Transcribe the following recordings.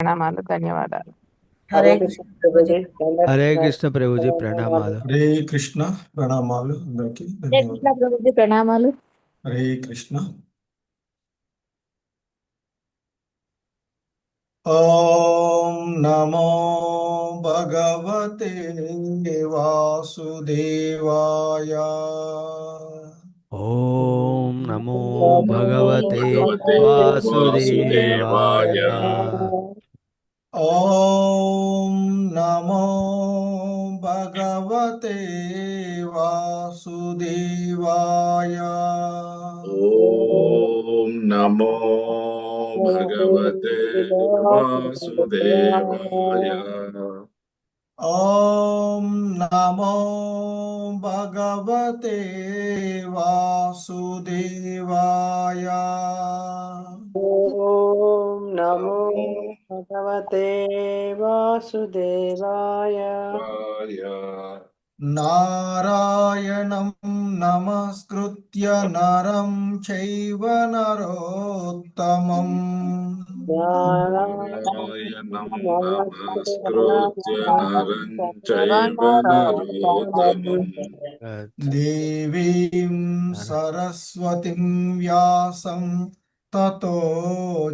ప్రణామాలు, ధన్యవాదాలు. హరే కృష్ణ ప్రభుజీ. హరే కృష్ణ ప్రభుజీ, ప్రణామాలు. హరే కృష్ణ ప్రణామాలు అందరికి హరే కృష్ణ ప్రభుజీ, ప్రణామాలు. హరే కృష్ణ. ఓం నమో భగవతే వాసుదేవాయ. ఓం నమో భగవతే వాసుదేవాయ. ఓం నమో భగవతే వాసుదేవాయ. ఓం నమో భగవతే వాసుదేవాయ. ఓం నమో భగవతే వాసుదేవాయ. ఓం నమో భగవతే వాసుదేవాయ. నారాయణం నమస్కృత్య నరం చైవ నరోత్తమం. నారాయణం నమస్కృత్య నరం చైవ నరోత్తమం. దేవీం సరస్వతిం వ్యాసం తతో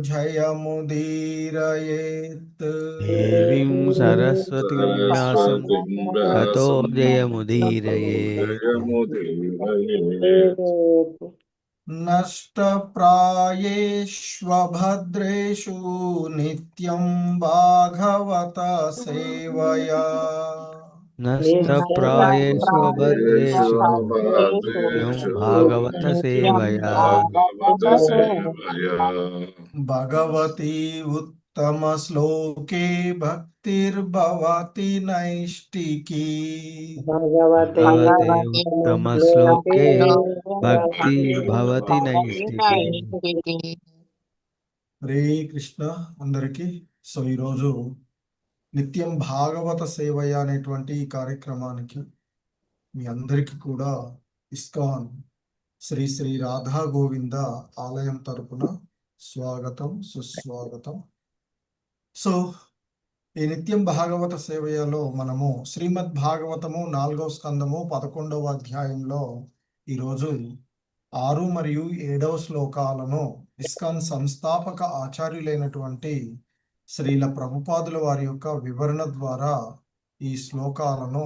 జయముదీరయేత్. దేవీం సరస్వతిం వ్యాసం తతో జయముదీరయేత్. నష్టప్రాయేష్వభద్రేషు నిత్యం భాగవత సేవయా. నష్టప్రాయేషు భద్రేషు నిత్యం భాగవత సేవయా. భగవతి ఉత్తమ శ్లోకే భక్తిర్భవతి నైష్టికీ. భగవతే ఉత్తమ శ్లోకే భక్తి భవతి నైష్టికీ. హరే కృష్ణ అందరికీ. సో ఈరోజు నిత్యం భాగవత సేవయ అనేటువంటి ఈ కార్యక్రమానికి మీ అందరికీ కూడా ఇస్కాన్ శ్రీ శ్రీ రాధా గోవింద ఆలయం తరపున స్వాగతం, సుస్వాగతం. సో ఈ నిత్యం భాగవత సేవయలో మనము శ్రీమద్ భాగవతము 4వ స్కందము 11వ అధ్యాయంలో ఈరోజు 6 మరియు 7వ శ్లోకాలను ఇస్కాన్ సంస్థాపక ఆచార్యులైనటువంటి శ్రీల ప్రభుపాదుల వారి యొక్క వివరణ ద్వారా ఈ శ్లోకాలను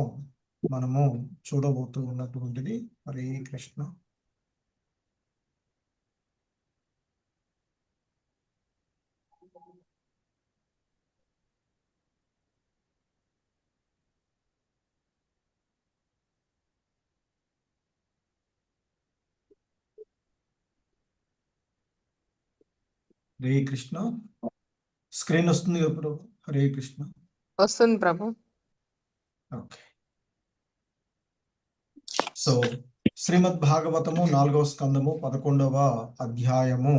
మనము చూడబోతూ ఉన్నటువంటిది. హరే కృష్ణ. హరే కృష్ణ. స్క్రీన్ వస్తుంది కదా ప్రభు? హరే కృష్ణ. వస్తుంది ప్రభు. ఓకే. సో శ్రీమద్ భాగవతము 4వ స్కందము 11వ అధ్యాయము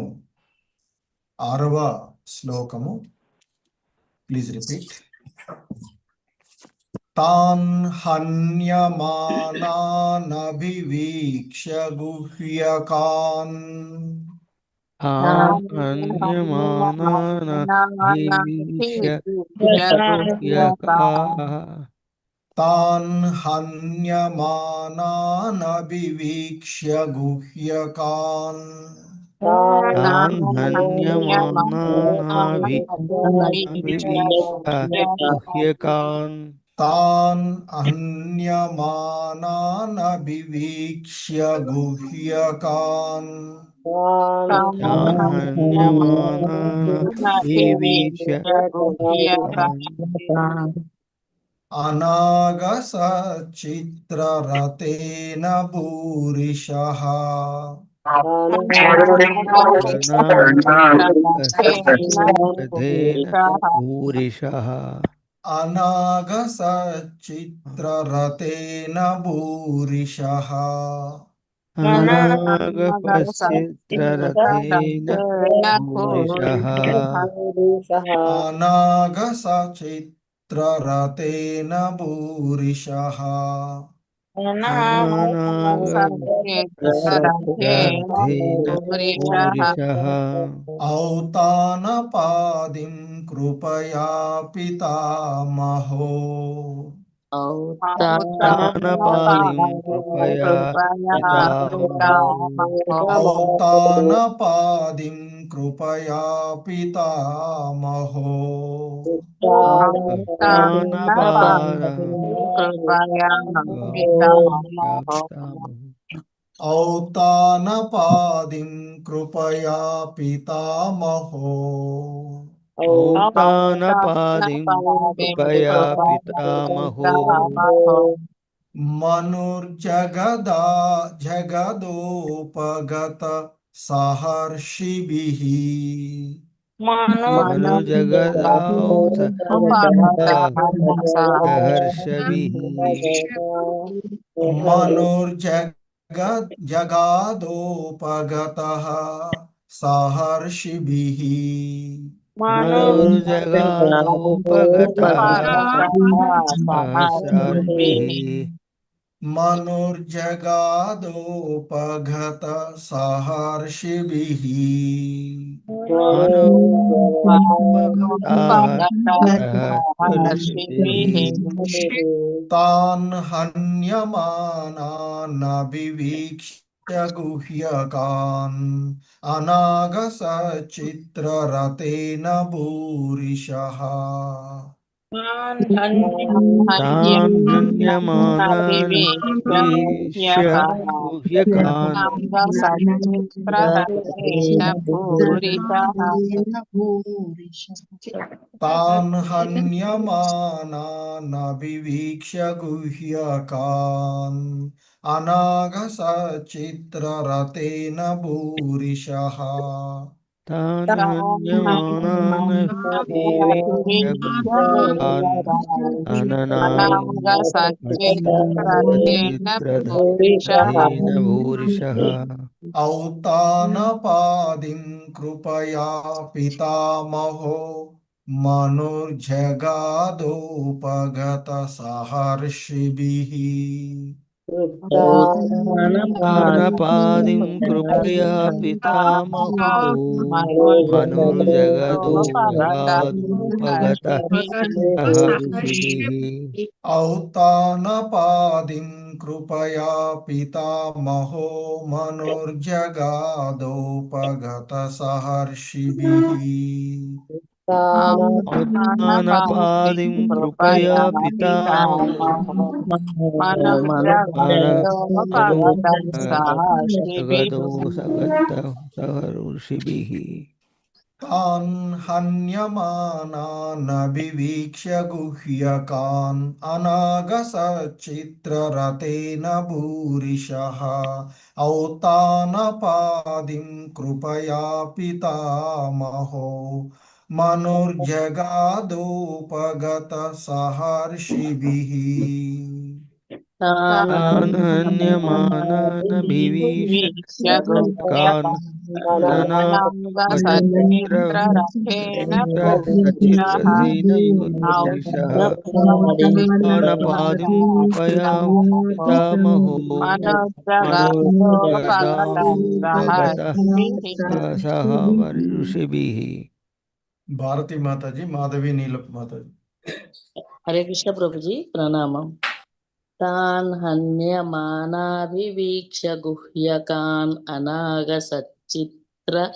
6వ శ్లోకము. Please repeat. తాన్ హన్యమానానభివీక్ష్య గుహ్యకాన్. తాన్ హన్యమానానభివీక్ష్య గుహ్యకాన్. తాన్ అన్యమానానభివీక్ష్య గుహ్యకాన్. అనాగసచిత్రరతేన భూరిషః. అనాగసచిత్రరతేన భూరిషః. అనాగసచిత్రరతేన భూరిషః. अनागसाध्येन पूरिषः औतानपादिं कृपया पितामहो तानपादिं कृपया पितामहो औतानपादिं कृपया पितामहो तानपाद पितामहो औतानपादिं कृपया पितामहो औतानपादिं कृपया पितामहो मनुर्जगदा जगदोपगत सहर्षिभिः मनुजगदाौ सहर्षभिः मनुर्जगदोपगतः सहर्षिभिः मनुर्जगादोपगतः सहर्षिभिः मनुर्जगादोपगत सहर्षिभिः मनुपगताः सहर्षिभिः तान् हन्यमानानभिवीक्ष्य गुह्यकान् अनागसचित्ररतेन भूरिशः तान् हन्यमानान् वीक्ष्य गुह्यकान् तान् हन्यमानानभिवीक्ष्य गुह्यकान् अनागसचित्ररतेन भूरिशः तान् हन्यमानान् वीक्ष्य गुह्यकान् अननागसचित्ररथेन भूरिशः औतानपादिं कृपया पितामहो मनुर्जगादोपगत सहर्षिभिः तानपादिं कृपया पितामहो मनुर्जगदोपगादोपगतः ऋषिभिः औतानपादिं कृपया पितामहो मनुर्जगादोपगत सहर्षिभिः औत्थानपादिं कृपया पितामहो मनुजगदो सह ऋषिभिः तान् हन्यमानानभिवीक्ष्य गुह्यकान् अनागसचित्ररतेन भूरिशः औतानपादिं कृपया पितामहो मनुर्जगादोपगत सहर्षिभिः तान् हन्यमानानभिवीक्ष गुह्यकान् सचित्ररथेन भूरिशः तानपादिं कृपया पितामहो मनोजगदादोपगतः सह ऋषिभिः भारती माता जी, माधवी नीलप माता जी। हरे कृष्ण प्रभु जी प्रणामम। तान् हन्यमानाभिवीक्ष्य गुह्यकान् अनागसच्चित्र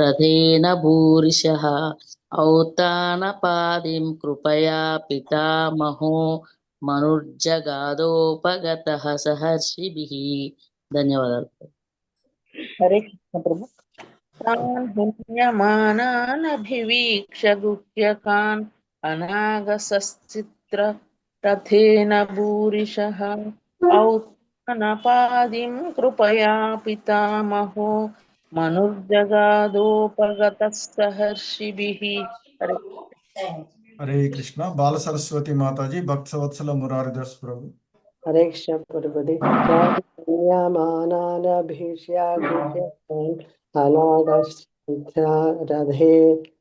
रथेन भूरिशः औतानपादिं कृपया पितामहो मनुर्जगादोपगतः सहर्षिभिः। ధన్యవాదాలు. हरे कृष्ण प्रभु। तान् हन्यमानानभिवीक्ष्य गुह्यकान् अनागसच्चित्र रथेन भूरिशः औत्थानपादिं कृपया पितामहो मनुर्जगादोपगतः सहर्षिभिः। हरे हरे कृष्णा। बाल सरस्वती माता जी, भक्तवत्सल मुरारिदास प्रभु। हरे कृष्ण प्रभुपति संयमानानभीष्या गुह्यकान् अनागस्त्य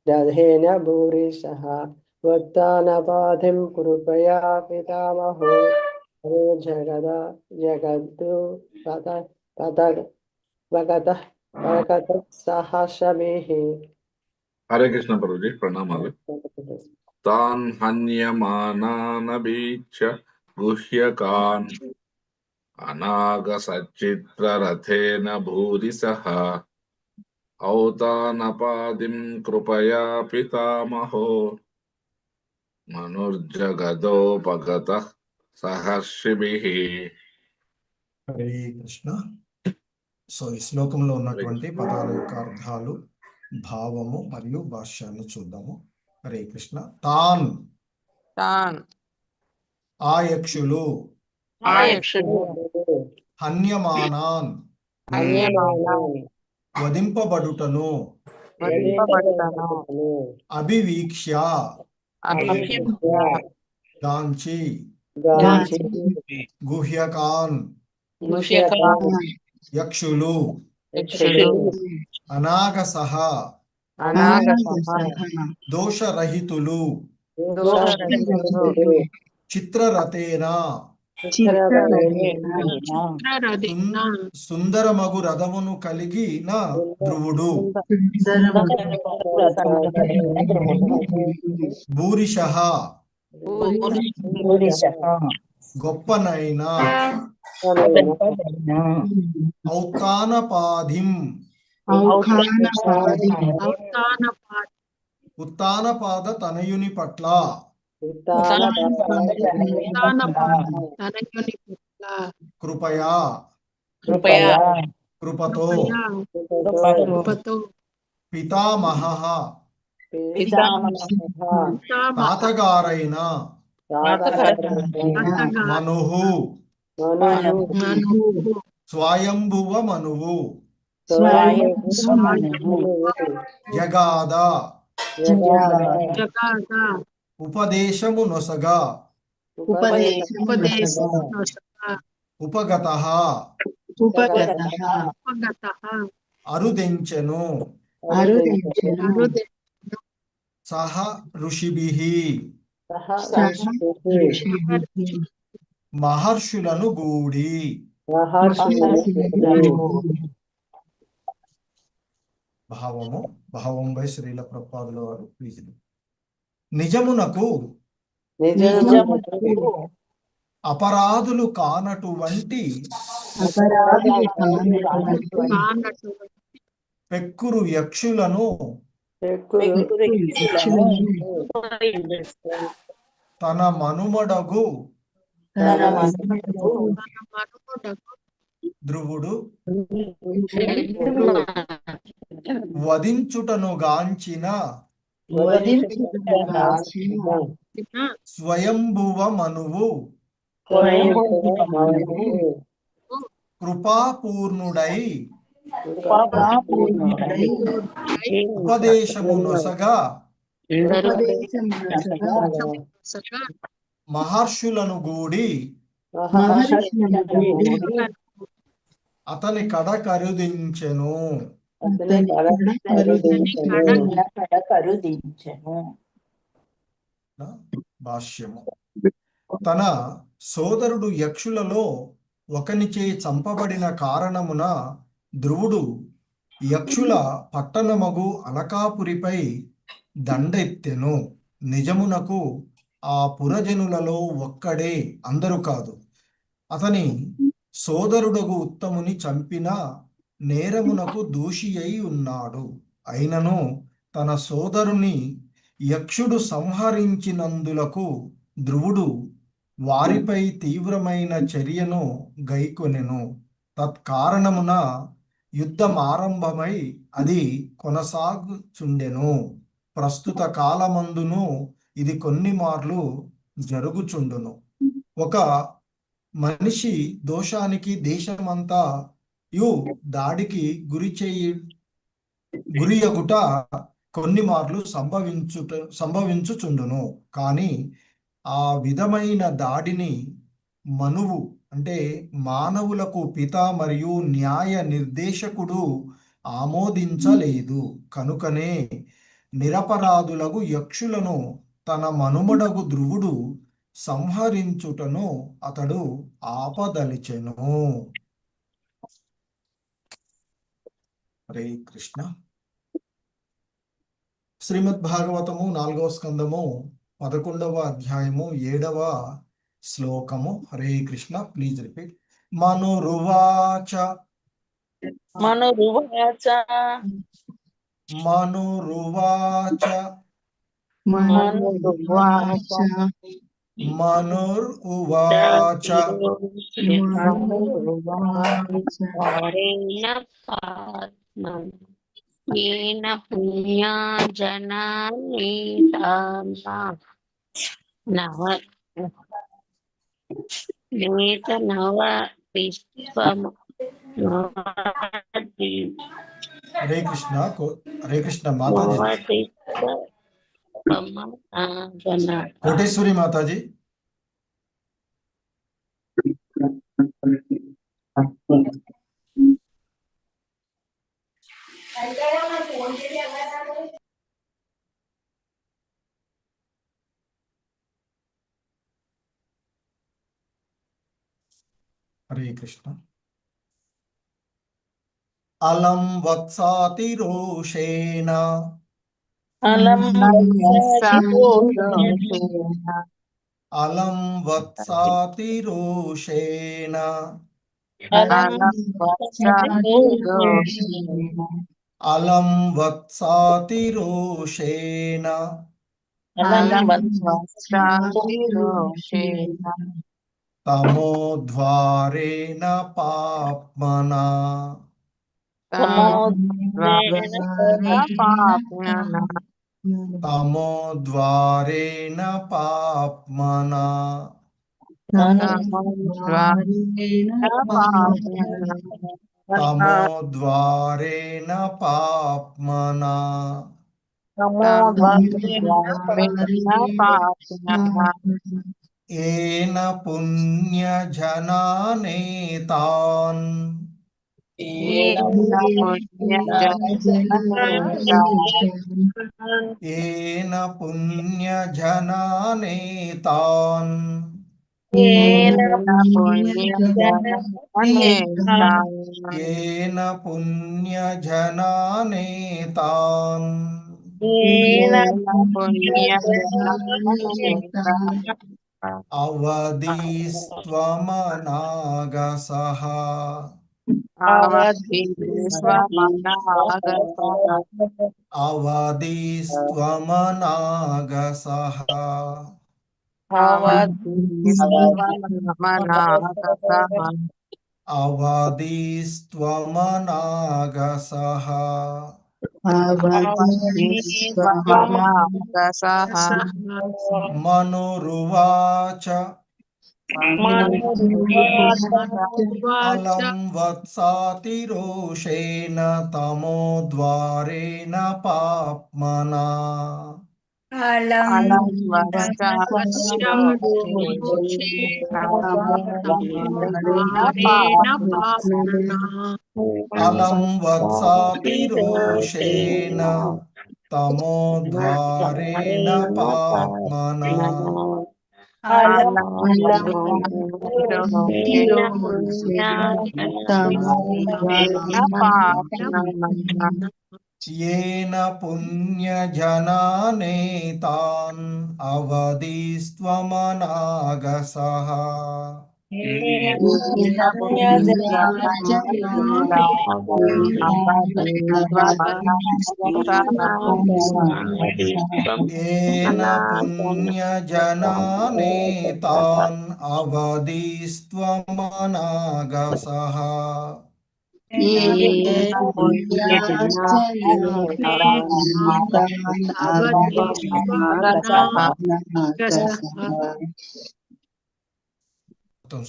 रथेन भूरिशः वत्तानपाधिं कृपया पितामहो హరే జగద జగద్దు తద తద భగత భగత సహర్షిభిః. హరే కృష్ణ ప్రభుజీ, ప్రణామాలు. తాన్ హన్యమానానభీక్ష గుహ్యకాన్ అనాగసచిత్రరథేన భూరిసః ఔతానపాదిం కృపయా పితామహో మనుర్జగదోపగతః సహర్షిభిః. హరే కృష్ణ. సో ఈ శ్లోకంలో ఉన్నటువంటి పదాల యొక్క అర్థాలు, భావము మరియు భాష్యాన్ని చూద్దాము. హరే కృష్ణ. తాన్ తాన్ ఆ యక్షులు, ఆ యక్షులు హన్యమానాన్ వధింపబడుటను, వధింపబడుటను అభివీక్ష్య అభివీక్ష్య గాంచి, గాంచి గుహ్యకాన్ గుహ్యకాన్ యక్షులు, యక్షులు అనాగసః అనాగసః దోషరహితులు, దోషరహితులు చిత్రరథేన సుందరమగు రథమును కలిగిన ధ్రువుడు, భూరిషః గొప్పనైన, ఔత్కానపాధిం ఉత్తానపాద తనయుని పట్ల, కృపయా కృపయా కృపతో, పితామహః తాతగారైన, మనుః స్వయంభువ మనువు, జగాద ఉపదేశము నొసగా, ఉపగతః అరుదెంచెను, సహ ఋషిభిః మహర్షులను గూడి. భావము భావం బై శ్రీల ప్రభుపాదుల వారు. నిజమునకు అపరాధులు కానటువంటి పెక్కురు యక్షులను తన మనుమడగు ధ్రువుడు వధించుటను గాంచిన స్వయంభువ మనువు కృపాపూర్ణుడై ఉపదేశము నొసగా మహర్షులను గూడి అతని కడ కరుదించెను. భాష్యము. తన సోదరుడు యక్షులలో ఒకనిచే చంపబడిన కారణమున ధ్రువుడు యక్షుల పట్టణమగు అలకాపురిపై దండెత్తెను. నిజమునకు ఆ పురజనులలో ఒక్కడే, అందరూ కాదు, అతని సోదరుడగు ఉత్తముని చంపిన నేరమునకు దోషి అయి ఉన్నాడు. అయినను తన సోదరుని యక్షుడు సంహరించినందులకు ధ్రువుడు వారిపై తీవ్రమైన చర్యను గైకొనెను. తత్కారణమున యుద్ధం ఆరంభమై అది కొనసాగుచుండెను. ప్రస్తుత కాలమందును ఇది కొన్ని మార్లు జరుగుచుండును. ఒక మనిషి దోషానికి దేశమంతా దాడికి గురియగుట కొన్ని మార్లు సంభవించుచుండును. కానీ ఆ విధమైన దాడిని మనువు అంటే మానవులకు పిత మరియు న్యాయ నిర్దేశకుడు ఆమోదించలేదు. కనుకనే నిరపరాధులకు యక్షులను తన మనుమడగు ధ్రువుడు సంహరించుటను అతడు ఆపదలిచెను. హరే కృష్ణ. శ్రీమద్ భాగవతము 4వ స్కందము 11వ అధ్యాయము 7వ శ్లోకము. హరే కృష్ణ. Please repeat. మనురువాచ మనురువాచ మనురువాచ మనురువాచ మనురువాచ వారేణ పాత్మం येन पुण्या जनानि नव హరే కృష్ణ. హరే కృష్ణ మాతాజీ. కోటేశ్వరి మాతాజీ. హరే కృష్ణ. అలం వత్సాతి రోషేణ అలం అలం వత్సాతి రోషేణ అలం వత్సాతి రోషేణ తమోద్వారేణ పాప్మనా తమోద్వారేణ పాప్మనా తమోద్వారేణ పాప్మనా ఏన పుణ్యజనానేతాన్ ఏన పుణ్యజనానేతాన్ ఏన పుణ్యజనానేతాన్ అవధీస్త్వమనాగసః అవధీస్త్వమనాగసః అవధీస్త్వమనాగసః మనురువాచ అలం వత్సాతి రోషేణ తమోద్వారేణ పాప్మనా అలం వత్సాతి రోషేణ తమోద్వారేణ పాప్మనా येन पुण्यजनानेतान् అవధీస్త్వమనాగసః येन पुण्यजनानेतान् అవధీస్త్వమనాగసః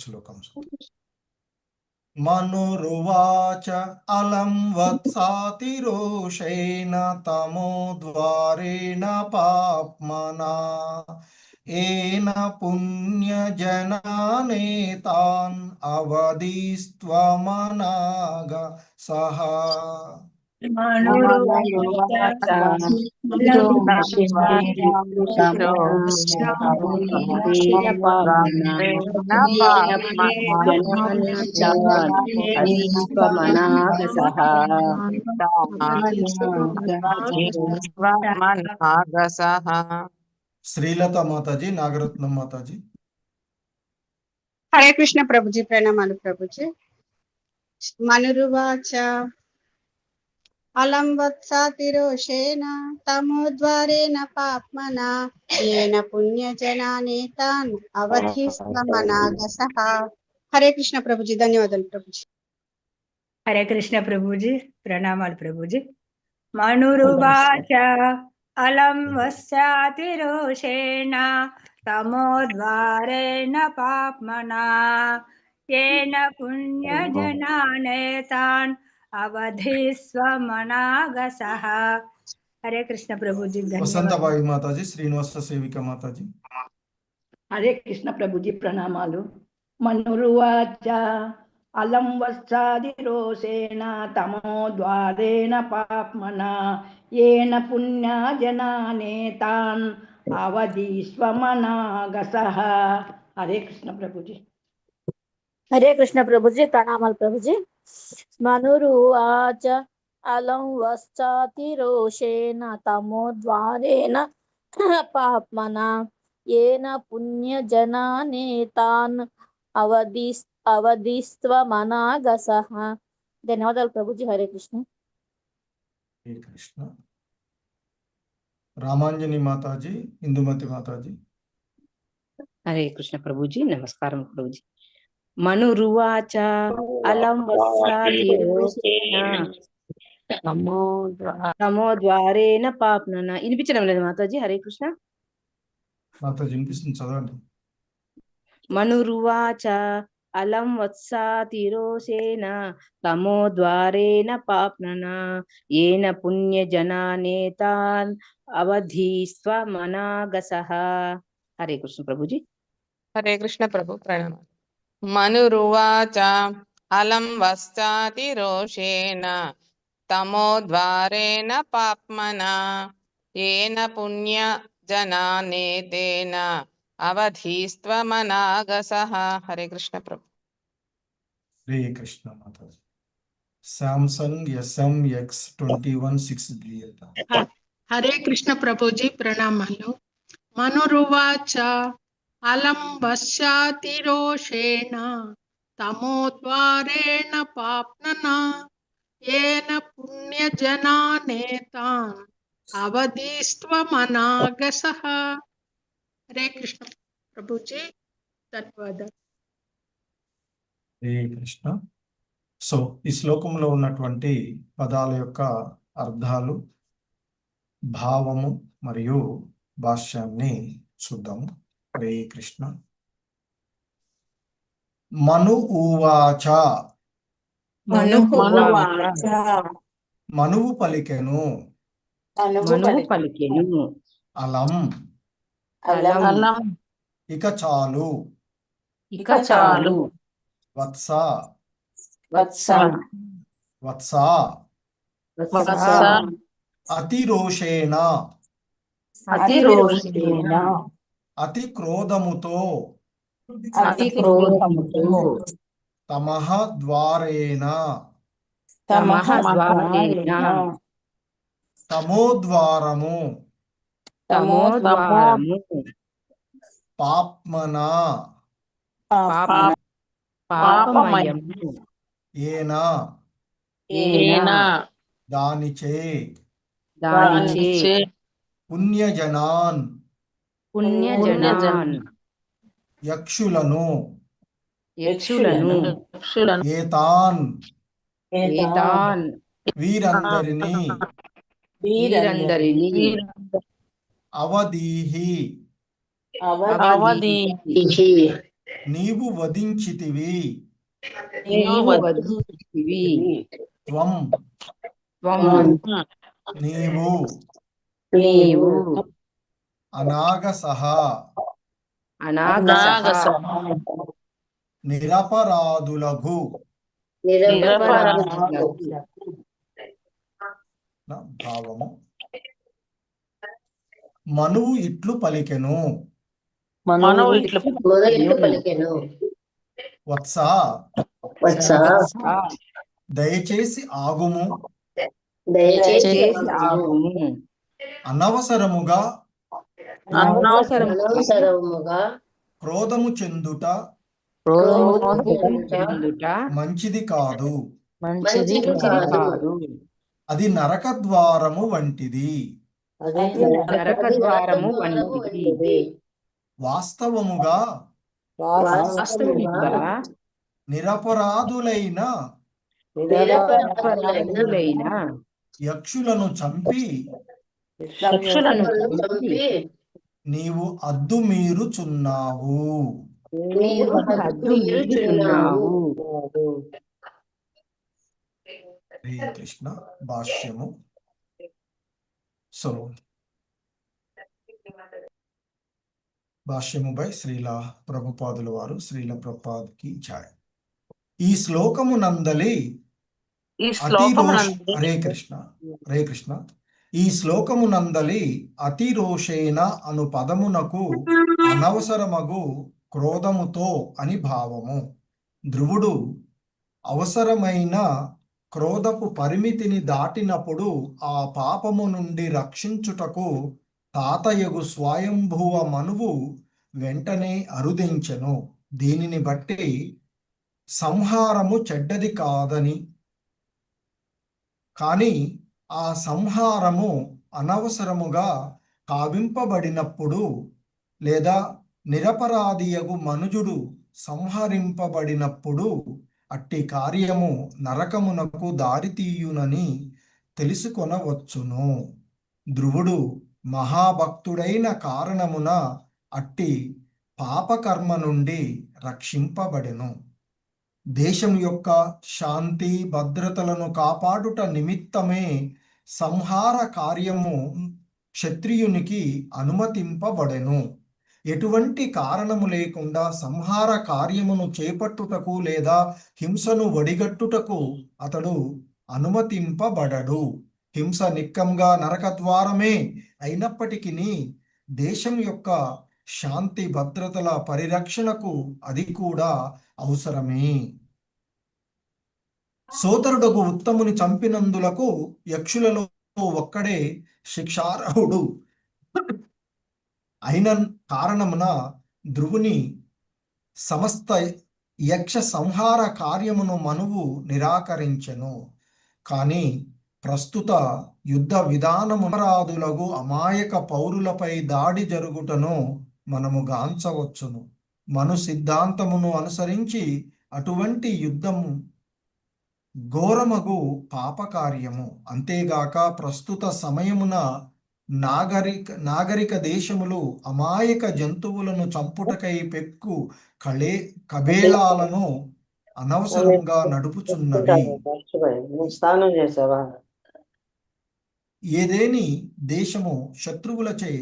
శ్లోకం. మనురువాచ అలం వత్సాతి రోషేణ తమోద్వారేణ పాప్మనా ఏన పుణ్యజనానేతాన్ అవధీస్త్వమనాగసః శ్రీలత మాతాజీ, నాగరత్నం మాతాజీ. హరే కృష్ణ ప్రభుజీ, ప్రణామాలు ప్రభుజీ. మనురువాచ అలం వత్సాతిరోషేణ తమోద్వారేణ పాప్మనా ఏన పుణ్యజనానేతాన్ అవధిస్వమనాగసః. హరే కృష్ణ ప్రభుజీ, ధన్యవాదాలు ప్రభుజీ. హరే కృష్ణ ప్రభుజీ, ప్రణామాలు ప్రభుజీ. మనురువాచ అలం వస్యాతిరోషేణ తమోద్వారేణ పాప్మనా ఏన పుణ్యజనానేతాన్ అవధిస్వమనాగసః. హరే కృష్ణ ప్రభుజీ, వసంతబాయి మాతాజీ, శ్రీనివాస సేవిక మాతాజీ. హరే కృష్ణ ప్రభుజీ, ప్రణామాలు. మనురువాచ అలం వస్సాదిరోషేణ తమోద్వారేణ పాప్మనా ఏన పుణ్యజనానేతాన్ అవధిస్వమనాగసః. హరే కృష్ణ ప్రభుజీ. హరే కృష్ణ ప్రభుజీ, ప్రణామాలు ప్రభుజీ. మనురువాచ అలం వశ్చాతిరోషేణ తమోద్వారేణ పాప్మనా ఏన పుణ్యజనానేతాన్ అవధిస్త్వమనాగసః. ధన్యవాదాలు ప్రభుజీ. హరే కృష్ణ. హరే కృష్ణ. రామాంజని మాతాజీ, ఇందుమతి మాతాజీ. హరే కృష్ణ ప్రభుజీ, నమస్కారం ప్రభుజీ. మనురువాచ అలం వస్సాతిరోషేణ తమోద్వారేణ పాప్మనా. వినిపించడం లేదు మాతాజీ. హరే కృష్ణ మాతాజీ వినిపిస్తుంది, చదవండి. మనురువాచ అలం వత్సాతిరోషేణ తమోద్వారేణ పాప్మనా ఏన పుణ్యజనానేతాన్ అవధిస్వమనాగసః. హరే కృష్ణ ప్రభుజీ. హరే కృష్ణ ప్రభు, ప్రణామాలు. మనురువాచ అలం వస్సాతిరోషేణ తమోద్వారేణ పాప్మనా ఏన పుణ్యజనానేతేన అవధిస్త్వమనాగసః. హరే కృష్ణ ప్రభు. హరే కృష్ణ మాతాజీ. సామ్సంగ్ SMX216 హరే కృష్ణ ప్రభుజీ, ప్రణామాలు. మనురువాచ అలం వశ్యాతిరోషేణ తమోద్వారేణ పాప్మనా ఏన పుణ్యజనానేతాన్ అవధిస్త్వమనాగసః. హరే కృష్ణ ప్రభుజీ, ధన్యవాదాలు. హరే కృష్ణ. సో ఈ శ్లోకంలో ఉన్నటువంటి పదాల యొక్క అర్థాలు, భావము మరియు భాష్యాన్ని చూద్దాము. హరే కృష్ణ. మను ఉవాచ, మనువు పలికెను. అలం, ఇక చాలు. వత్స, అతిరోషేణ, అతి క్రోధముతో. తమః ద్వారేణ, తమోద్వారము. పాప్మనా, ఏన, దానిచే. పుణ్యజనాన్, యక్షులను. ఏతాన్, వీరందరినీ. అవధీహి, నీవు వధించితివి. త్వం, నీవు. అనాగసః, నిరపరాధులగు. కృష్ణ భావము. మనువు ఇట్లు పలికెను, మనువు ఇట్లు పలికెను. వత్స వత్స దయచేసి ఆగుము, దయచేసి ఆగుము. అనవసరముగా అనవసరముగా క్రోధము చెందుట మంచిది కాదు, అది నరక ద్వారము వంటిది. వాస్తవముగా నిరపరాధులైన యక్షులను చంపి నీవు అద్దు మీరుచున్నావు. హరే కృష్ణ భాష్యము. సో భాష్యము బై శ్రీల ప్రభుపాదుల వారు. శ్రీల ప్రభుపాద్కి జై. ఈ శ్లోకము నందలి హరే కృష్ణ హరే కృష్ణ. ఈ శ్లోకము నందలి అతిరోషేణ అను పదమునకు అనవసరమగు క్రోధముతో అని భావము. ధ్రువుడు అవసరమైన క్రోధపు పరిమితిని దాటినప్పుడు ఆ పాపము నుండి రక్షించుటకు తాతయగు స్వయంభువ మనువు వెంటనే అరుదించెను. దీనిని బట్టి సంహారము చెడ్డది కాదని, కానీ ఆ సంహారము అనవసరముగా కావింపబడినప్పుడు లేదా నిరపరాధియగు మనుజుడు సంహరింపబడినప్పుడు అట్టి కార్యము నరకమునకు దారితీయునని తెలుసుకొనవచ్చును. ధ్రువుడు మహాభక్తుడైన కారణమున అట్టి పాపకర్మ నుండి రక్షింపబడెను. దేశం యొక్క శాంతి భద్రతలను కాపాడుట నిమిత్తమే సంహార కార్యము క్షత్రియునికి అనుమతింపబడెను. ఎటువంటి కారణము లేకుండా సంహార కార్యమును చేపట్టుటకు లేదా హింసను వడిగట్టుటకు అతడు అనుమతింపబడడు. హింస నిక్కంగా నరకద్వారమే అయినప్పటికీ దేశం యొక్క శాంతి భద్రతల పరిరక్షణకు అది కూడా అవసరమే. సోదరుడకు ఉత్తముని చంపినందులకు యక్షులలో ఒక్కడే శిక్షార్హుడు అయిన కారణమున ధ్రువుని సమస్త యక్ష సంహార కార్యమును మనువు నిరాకరించెను. కానీ ప్రస్తుత యుద్ధ విధానమురాదులకు అమాయక పౌరులపై దాడి జరుగుటను మనము గాంచవచ్చును. మను సిద్ధాంతమును అనుసరించి అటువంటి యుద్ధము ఘోరమగు పాపకార్యము. అంతేగాక ప్రస్తుత సమయమున నాగరిక దేశములు అమాయక జంతువులను చంపుటకై పెక్కు కబేళాలను అనవసరంగా నడుపుచున్నవి. స్నానం చేసావా? ఏదేని దేశము శత్రువులచే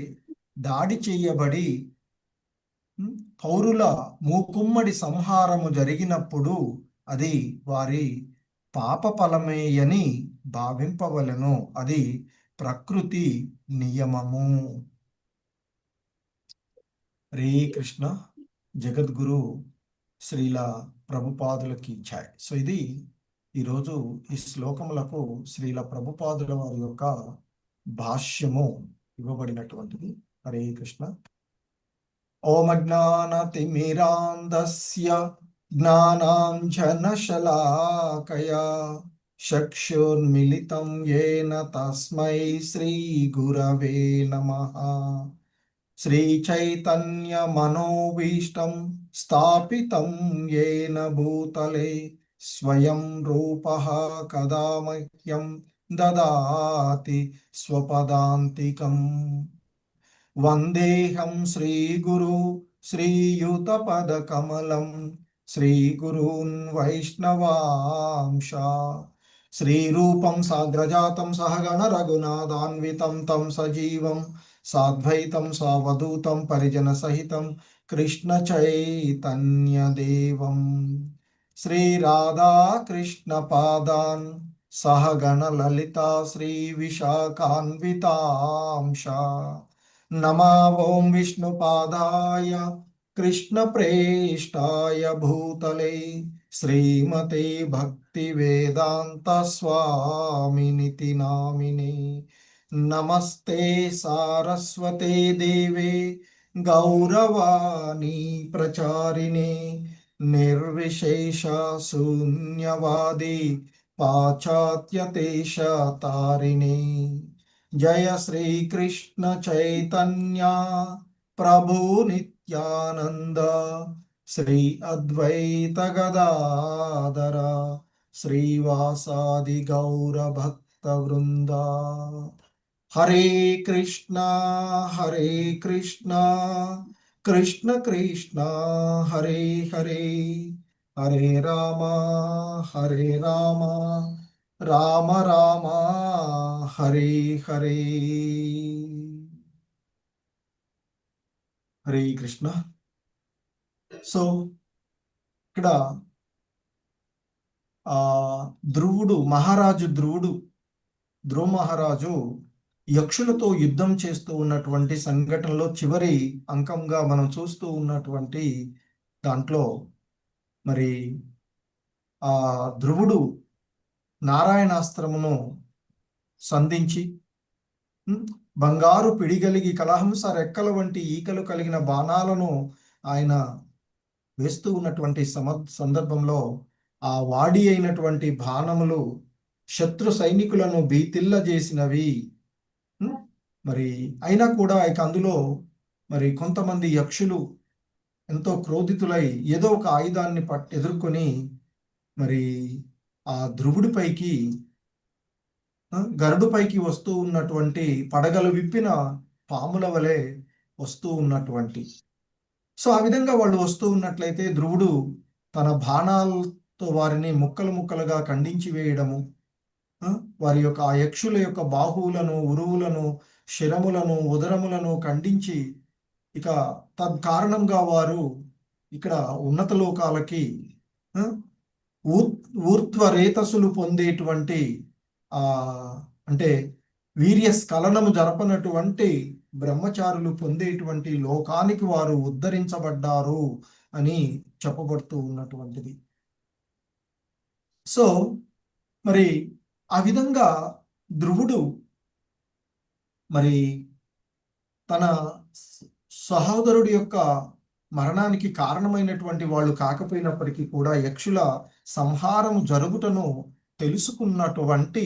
దాడి చేయబడి పౌరుల మూకుమ్మడి సంహారము జరిగినప్పుడు అది వారి పాప ఫలమేయని భావింపవలెను. అది ప్రకృతి నియమము. హరే కృష్ణ. జగద్గురు శ్రీల ప్రభుపాదులకి జై. సో ఇది ఈరోజు ఈ శ్లోకములకు శ్రీల ప్రభుపాదుల వారి యొక్క భాష్యము ఇవ్వబడినటువంటిది. హరే కృష్ణ. ఓం అజ్ఞానతిమిరాంధస్య జ్ఞానాంజనశలాకయా చక్షుర్మిలితం యేన తస్మై శ్రీ గురవే నమః. శ్రీచైతన్యమనోభీష్టం స్థాపితం యేన భూతలే స్వయం రూపః కదా మహ్యం దదాతి స్వపదాంతికం. వందేహం శ్రీగురు శ్రీయుతపదకమలం శ్రీగురూన్ వైష్ణవాంశ. శ్రీరూపం సాగ్రజాతం సహగణ రఘునాథాన్వితం తం సజీవం సాద్వైతం సావధూతం పరిజన సహితం కృష్ణ చైతన్యదేవం. శ్రీ రాధా కృష్ణ పాదాన్ సహ గణ లలితా శ్రీ విశాఖాన్వితాంశ నమా ఓం విష్ణుపాదాయ కృష్ణ ప్రేష్టాయ భూతలే శ్రీమతే భక్తి వేదాంత స్వామినితి నామినే నమస్తే సారస్వతే దేవే గౌరవాణి ప్రచారిణే నిర్విశేష శూన్యవాది పాశ్చాత్యదేశ తారిణే జయ శ్రీకృష్ణ చైతన్య ప్రభు నిత్యానంద శ్రీ అద్వైత గదాధర శ్రీవాసాది గౌర భక్త వృంద. హరే కృష్ణ కృష్ణ కృష్ణ హరే హరే, హరే రామ రామ రామ హరే హరే. హరే కృష్ణ. సో ఇక్కడ ధ్రువ మహారాజు యక్షులతో యుద్ధం చేస్తూ ఉన్నటువంటి సంఘటనలో చివరి అంకంగా మనం చూస్తూ ఉన్నటువంటి దాంట్లో మరి ఆ ధ్రువుడు నారాయణాస్త్రమును సంధించి బంగారు పిడిగలిగి కలహంస రెక్కల వంటి ఈకలు కలిగిన బాణాలను ఆయన వేస్తూ ఉన్నటువంటి సందర్భంలో ఆ వాడి అయినటువంటి బాణములు శత్రు సైనికులను భీతిల్ల చేసినవి. మరి అయినా కూడా ఇక అందులో మరి కొంతమంది యక్షులు ఎంతో క్రోధితులై ఏదో ఒక ఆయుధాన్ని ఎదుర్కొని మరి ఆ ధ్రువుడిపైకి గరుడుపైకి వస్తూ ఉన్నటువంటి పడగలు విప్పిన పాముల వలె వస్తూ ఉన్నటువంటి. సో ఆ విధంగా వాళ్ళు వస్తూ ఉన్నట్లయితే ధ్రువుడు తన బాణాలతో వారిని ముక్కలు ముక్కలుగా ఖండించి వేయడము, వారి యొక్క ఆ యక్షుల యొక్క బాహువులను, ఉరువులను, శిరములను, ఉదరములను ఖండించి ఇక తత్కారణంగా వారు ఇక్కడ ఉన్నత లోకాలకి ఊర్ధ్వరేతసులు పొందేటువంటి అంటే వీర్యస్ఖలనము జరపనటువంటి బ్రహ్మచారులు పొందేటువంటి లోకానికి వారు ఉద్ధరించబడ్డారు అని చెప్పబడుతూ ఉన్నటువంటిది. సో మరి ఆ విధంగా ధ్రువుడు మరి తన సహోదరుడి యొక్క మరణానికి కారణమైనటువంటి వాళ్ళు కాకపోయినప్పటికీ కూడా యక్షుల సంహారం జరుగుటను తెలుసుకున్నటువంటి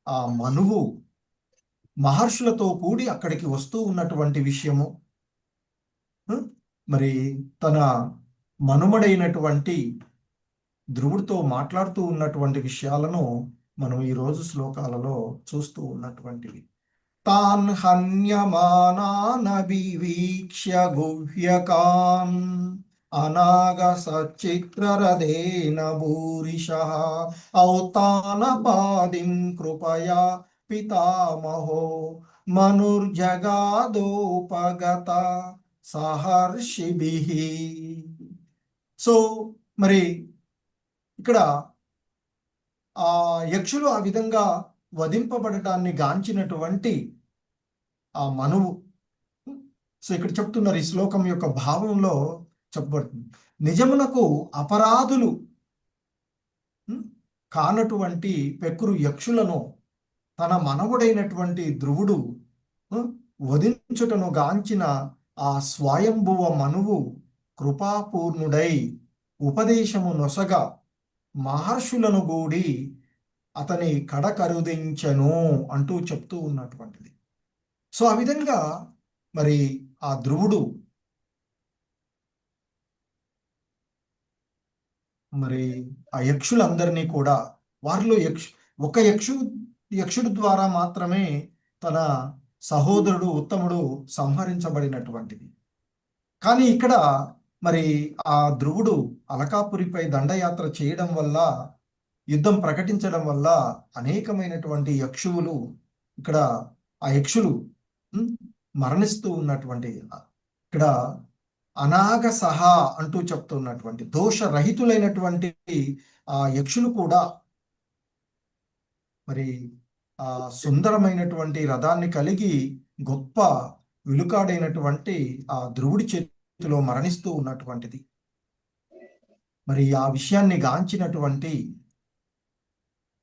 ఆ మనువు మహర్షులతో కూడి అక్కడికి వస్తూ ఉన్నటువంటి విషయము, మరి తన మనుమడైనటువంటి ధ్రువుడితో మాట్లాడుతూ ఉన్నటువంటి విషయాలను మనం ఈరోజు శ్లోకాలలో చూస్తూ ఉన్నటువంటివి. తాన్ హన్యమానానభివీక్ష్య గుహ్యకాన్ అనాగ సచిత్రరథేన భూరిశః ఔతానపాదిం కృపయా పితామహో మనుర్జగాదోపగత సహర్షిభిః. సో మరి ఇక్కడ ఆ యక్షులు ఆ విధంగా వధింపబడటాన్ని గాంచినటువంటి ఆ మనువు. సో ఇక్కడ చెప్తున్నారు ఈ శ్లోకం యొక్క భావంలో చెప్పబడుతుంది. నిజమునకు అపరాధులు కానటువంటి పెక్కురు యక్షులను తన మనవుడైనటువంటి ధ్రువుడు వధించుటను గాంచిన ఆ స్వయంభువ మనువు కృపాపూర్ణుడై ఉపదేశము నొసగా మహర్షులను గూడి అతని కడకరుదించెను అంటూ చెప్తూ ఉన్నటువంటిది. సో ఆ విధంగా మరి ఆ ధ్రువుడు మరి ఆ యక్షులందరినీ కూడా వారిలో ఒక యక్షుడు ద్వారా మాత్రమే తన సహోదరుడు ఉత్తముడు సంహరించబడినటువంటిది. కానీ ఇక్కడ మరి ఆ ధ్రువుడు అలకాపురిపై దండయాత్ర చేయడం వల్ల, యుద్ధం ప్రకటించడం వల్ల అనేకమైనటువంటి యక్షువులు ఇక్కడ ఆ యక్షులు మరణిస్తూ ఉన్నటువంటి, ఇక్కడ అనాగ సహా అంటూ చెప్తున్నటువంటి దోషరహితులైనటువంటి ఆ యక్షులు కూడా మరి ఆ సుందరమైనటువంటి రథాన్ని కలిగి గొప్ప విలుకాడైనటువంటి ఆ ధ్రువుడి చేతిలో మరణిస్తూ ఉన్నటువంటిది. మరి ఆ విషయాన్ని గాంచినటువంటి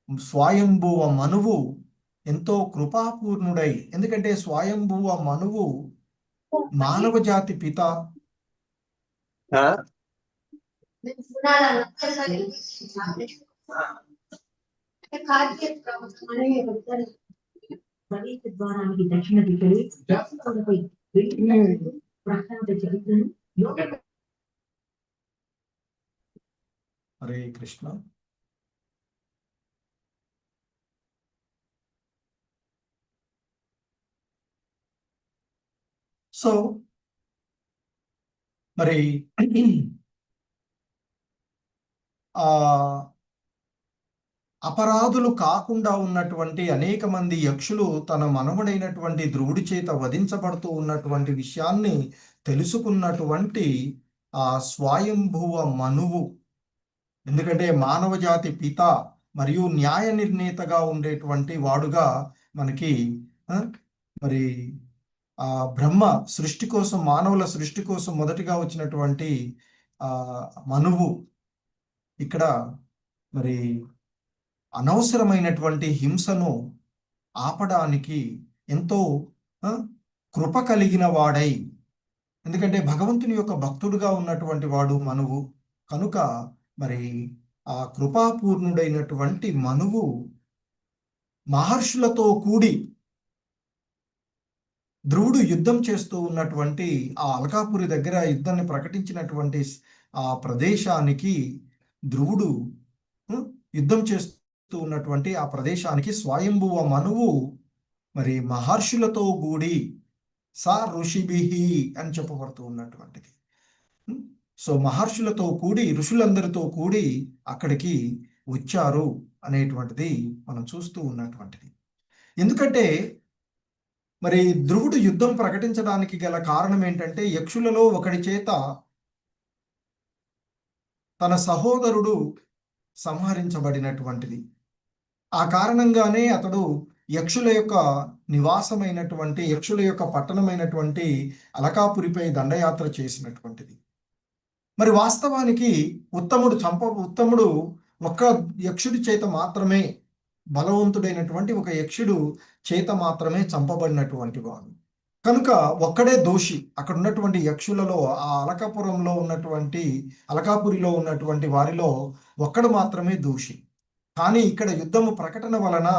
స్వయంభువ మనువు ఎంతో కృపాపూర్ణుడై, ఎందుకంటే స్వయంభువ మనువు మానవ జాతి పిత, హరే కృష్ణ. సో మరి ఆ అపరాధులు కాకుండా ఉన్నటువంటి అనేక మంది యక్షులు తన మనవడైనటువంటి ధ్రువుడి చేత వధించబడుతూ ఉన్నటువంటి విషయాన్ని తెలుసుకున్నటువంటి ఆ స్వయంభువ మనువు, ఎందుకంటే మానవ జాతి పిత మరియు న్యాయ నిర్ణేతగా ఉండేటువంటి వాడుగా మనకి మరి ఆ బ్రహ్మ సృష్టి కోసం, మానవుల సృష్టి కోసం మొదటిగా వచ్చినటువంటి మనువు ఇక్కడ మరి అనవసరమైనటువంటి హింసను ఆపడానికి ఎంతో కృప కలిగిన వాడై, ఎందుకంటే భగవంతుని యొక్క భక్తుడుగా ఉన్నటువంటి వాడు మనువు కనుక మరి ఆ కృపాపూర్ణుడైనటువంటి మనువు మహర్షులతో కూడి ధ్రువుడు యుద్ధం చేస్తూ ఉన్నటువంటి ఆ అల్కాపురి దగ్గర యుద్ధాన్ని ప్రకటించినటువంటి ఆ ప్రదేశానికి ధ్రువుడు యుద్ధం చేస్తూ ఉన్నటువంటి ఆ ప్రదేశానికి స్వయంభువ మనువు మరి మహర్షులతో కూడి సా ఋషిభిహి అని చెప్పబడుతూ ఉన్నటువంటిది. సో మహర్షులతో కూడి, ఋషులందరితో కూడి అక్కడికి వచ్చారు అనేటువంటిది మనం చూస్తూ ఉన్నటువంటిది. ఎందుకంటే మరి ధ్రువుడు యుద్ధం ప్రకటించడానికి గల కారణం ఏంటంటే, యక్షులలో ఒకడి చేత తన సహోదరుడు సంహరించబడినటువంటిది. ఆ కారణంగానే అతడు యక్షుల యొక్క నివాసమైనటువంటి, యక్షుల యొక్క పట్టణమైనటువంటి అలకాపురిపై దండయాత్ర చేసినటువంటిది. మరి వాస్తవానికి ఉత్తముడు ఒక్క యక్షుడి చేత మాత్రమే, బలవంతుడైనటువంటి ఒక యక్షుడు చేత మాత్రమే చంపబడినటువంటి వాడు కనుక ఒక్కడే దోషి. అక్కడ ఉన్నటువంటి యక్షులలో, ఆ అలకాపురిలో ఉన్నటువంటి వారిలో ఒక్కడు మాత్రమే దోషి. కానీ ఇక్కడ యుద్ధము ప్రకటన వలన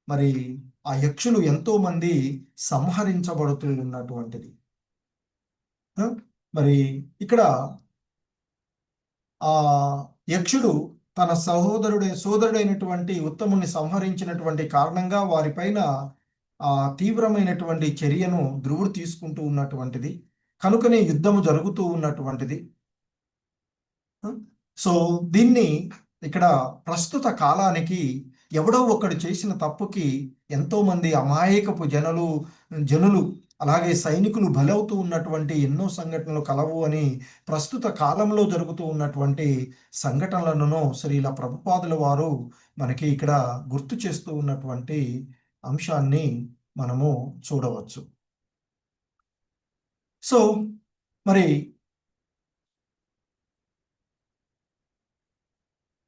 మరి ఆ యక్షులు ఎంతో మంది సంహరించబడుతూ ఉన్నటువంటిది. మరి ఇక్కడ ఆ యక్షుడు తన సోదరుడైనటువంటి ఉత్తముని సంహరించినటువంటి కారణంగా వారిపైన ఆ తీవ్రమైనటువంటి చర్యను ధ్రువుడు తీసుకుంటూ ఉన్నటువంటిది కనుకనే యుద్ధము జరుగుతూ ఉన్నటువంటిది. సో దీన్ని ఇక్కడ ప్రస్తుత కాలానికి ఎవడో ఒకడు చేసిన తప్పుకి ఎంతో మంది అమాయకపు జనులు అలాగే సైనికులు బలవుతూ ఉన్నటువంటి ఎన్నో సంఘటనలు కలవు అని ప్రస్తుత కాలంలో జరుగుతూ ఉన్నటువంటి సంఘటనలను శ్రీల ప్రభుపాదుల వారు మనకి ఇక్కడ గుర్తు చేస్తూ ఉన్నటువంటి అంశాన్ని మనము చూడవచ్చు. సో మరి